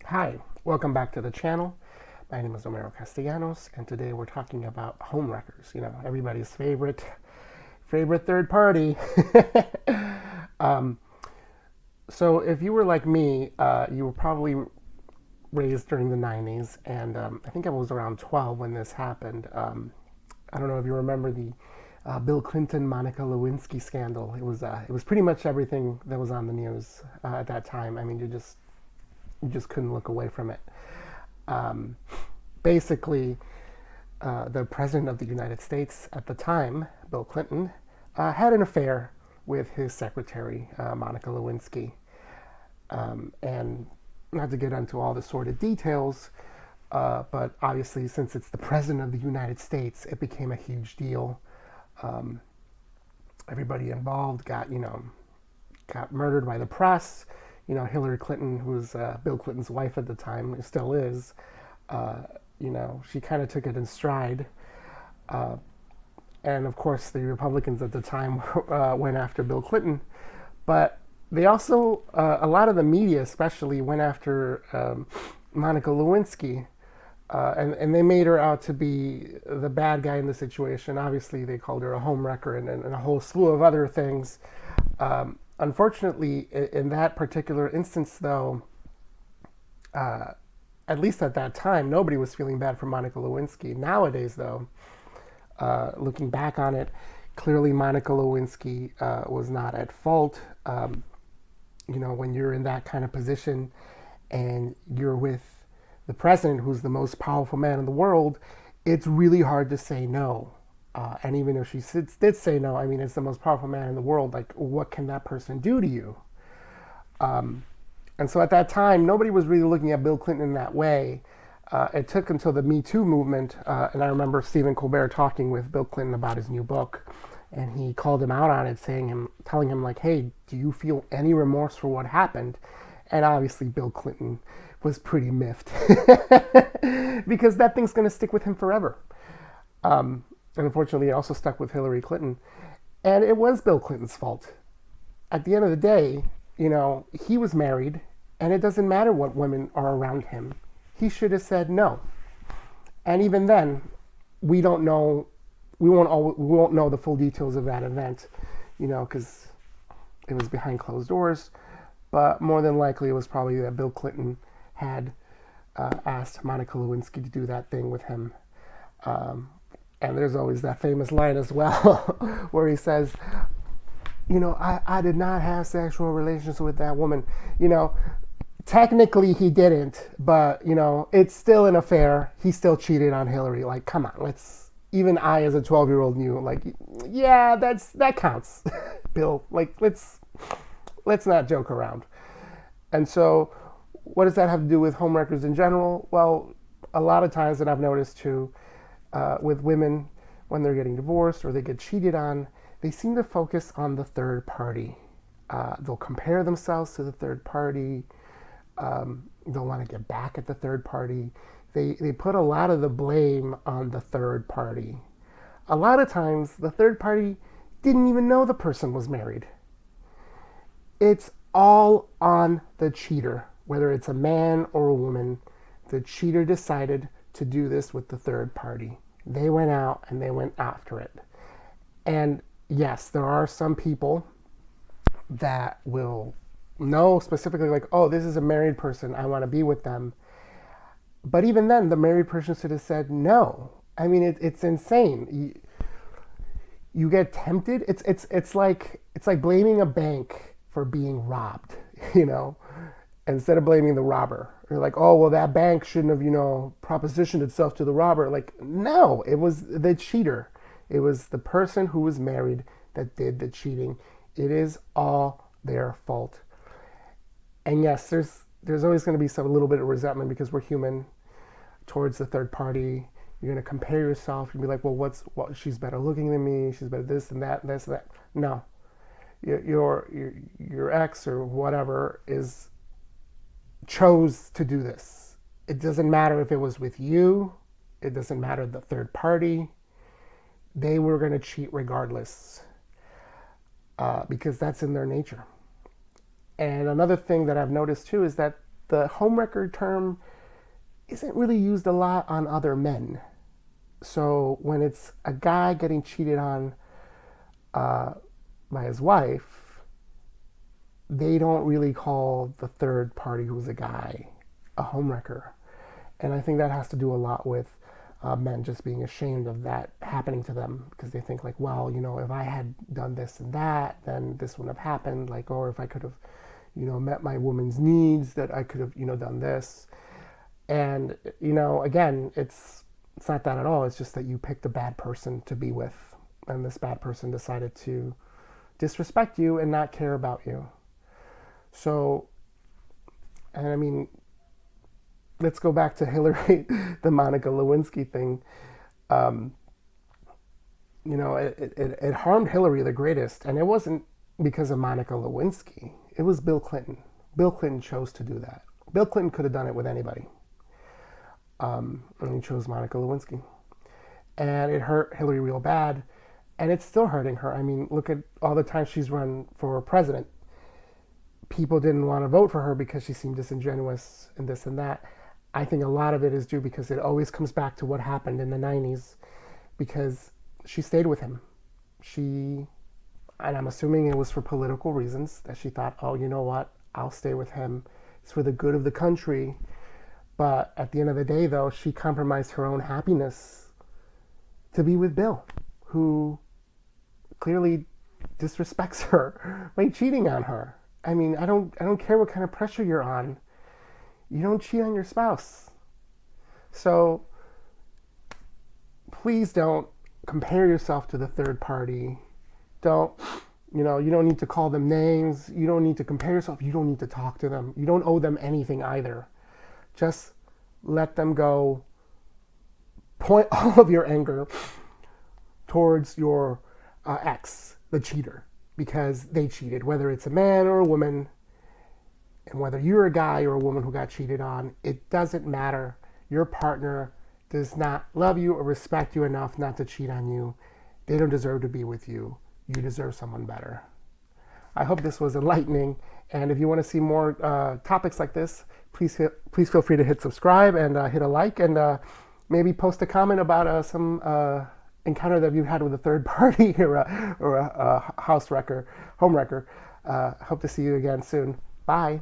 Hi, welcome back to the channel. My name is Romero Castellanos, and today we're talking about Homewreckers. You know, everybody's favorite third party. um, so, if you were like me, you were probably raised during the '90s, and I think I was around 12 when this happened. I don't know if you remember the Bill Clinton Monica Lewinsky scandal. It was pretty much everything that was on the news at that time. I mean, you just couldn't look away from it. Um, Basically, the president of the United States at the time, Bill Clinton, had an affair with his secretary, Monica Lewinsky. And not to get into all the sordid details, but obviously, since it's the president of the United States, it became a huge deal. Um, Everybody involved got murdered by the press. You know, Hillary Clinton, who was Bill Clinton's wife at the time, still is. Uh, she kind of took it in stride. Uh, and of course, the Republicans at the time went after Bill Clinton. But they also, a lot of the media especially, went after Monica Lewinsky. And they made her out to be the bad guy in the situation. Obviously, they called her a homewrecker and a whole slew of other things. Unfortunately, in that particular instance, though, at least at that time, nobody was feeling bad for Monica Lewinsky. Nowadays, though, looking back on it, clearly Monica Lewinsky was not at fault. When you're in that kind of position and you're with the president, who's the most powerful man in the world, it's really hard to say no. And even if she did say no, I mean, it's the most powerful man in the world. Like, what can that person do to you? And so at that time, nobody was really looking at Bill Clinton in that way. It took until the Me Too movement, and I remember Stephen Colbert talking with Bill Clinton about his new book, and he called him out on it, telling him like, "Hey, do you feel any remorse for what happened?" And obviously, Bill Clinton was pretty miffed because that thing's going to stick with him forever. And unfortunately, it also stuck with Hillary Clinton. And it was Bill Clinton's fault. At the end of the day, he was married, and it doesn't matter what women are around him. He should have said no. And even then, we don't know. We won't know the full details of that event, because it was behind closed doors. But more than likely, it was probably that Bill Clinton had asked Monica Lewinsky to do that thing with him. And there's always that famous line as well where he says, I did not have sexual relations with that woman. Technically he didn't, but, it's still an affair. He still cheated on Hillary. Like, come on, even I as a 12-year-old knew, like, yeah, that counts, Bill. Like, let's not joke around. And so what does that have to do with homewreckers in general? Well, a lot of times that I've noticed too, with women, when they're getting divorced or they get cheated on, they seem to focus on the third party. They'll compare themselves to the third party. They'll want to get back at the third party. They put a lot of the blame on the third party. A lot of times, the third party didn't even know the person was married. It's all on the cheater, whether it's a man or a woman. The cheater decided to do this with the third party. They went out and they went after it. And yes, there are some people that will know specifically, like, oh, this is a married person, I want to be with them. But even then, the married person should have said no. I mean, it's insane. You get tempted. It's like blaming a bank for being robbed, instead of blaming the robber. You're like, oh, well, that bank shouldn't have, propositioned itself to the robber. Like, no, it was the cheater. It was the person who was married that did the cheating. It is all their fault. And yes, there's always going to be a little bit of resentment because we're human towards the third party. You're going to compare yourself and be like, well, she's better looking than me. She's better this and that and this and that. No, your ex or whatever chose to do this. It doesn't matter if it was with you. It doesn't matter the third party. They were going to cheat regardless because that's in their nature. And another thing that I've noticed too is that the homewrecker term isn't really used a lot on other men. So when it's a guy getting cheated on by his wife, they don't really call the third party who's a guy a homewrecker. And I think that has to do a lot with men just being ashamed of that happening to them, because they think like, well, if I had done this and that, then this wouldn't have happened. Like, or if I could have, met my woman's needs, that I could have, done this. And, again, it's not that at all. It's just that you picked a bad person to be with, and this bad person decided to disrespect you and not care about you. So, and I mean, let's go back to Hillary, the Monica Lewinsky thing. It harmed Hillary the greatest, and it wasn't because of Monica Lewinsky. It was Bill Clinton. Bill Clinton chose to do that. Bill Clinton could have done it with anybody. And he chose Monica Lewinsky. And it hurt Hillary real bad, and it's still hurting her. I mean, look at all the times she's run for president. People didn't want to vote for her because she seemed disingenuous and this and that. I think a lot of it is due because it always comes back to what happened in the 90s, because she stayed with him. And I'm assuming it was for political reasons, that she thought, oh, you know what, I'll stay with him. It's for the good of the country. But at the end of the day, though, she compromised her own happiness to be with Bill, who clearly disrespects her by cheating on her. I mean, I don't care what kind of pressure you're on. You don't cheat on your spouse. So please don't compare yourself to the third party. You don't need to call them names. You don't need to compare yourself. You don't need to talk to them. You don't owe them anything either. Just let them go. Point all of your anger towards your ex, the cheater, because they cheated, whether it's a man or a woman. And whether you're a guy or a woman who got cheated on, it doesn't matter. Your partner does not love you or respect you enough not to cheat on you. They don't deserve to be with you. You deserve someone better. I hope this was enlightening. And if you want to see more topics like this, please feel free to hit subscribe and hit a like, and maybe post a comment about some encounter that you've had with a third party or a homewrecker. Hope to see you again soon. Bye.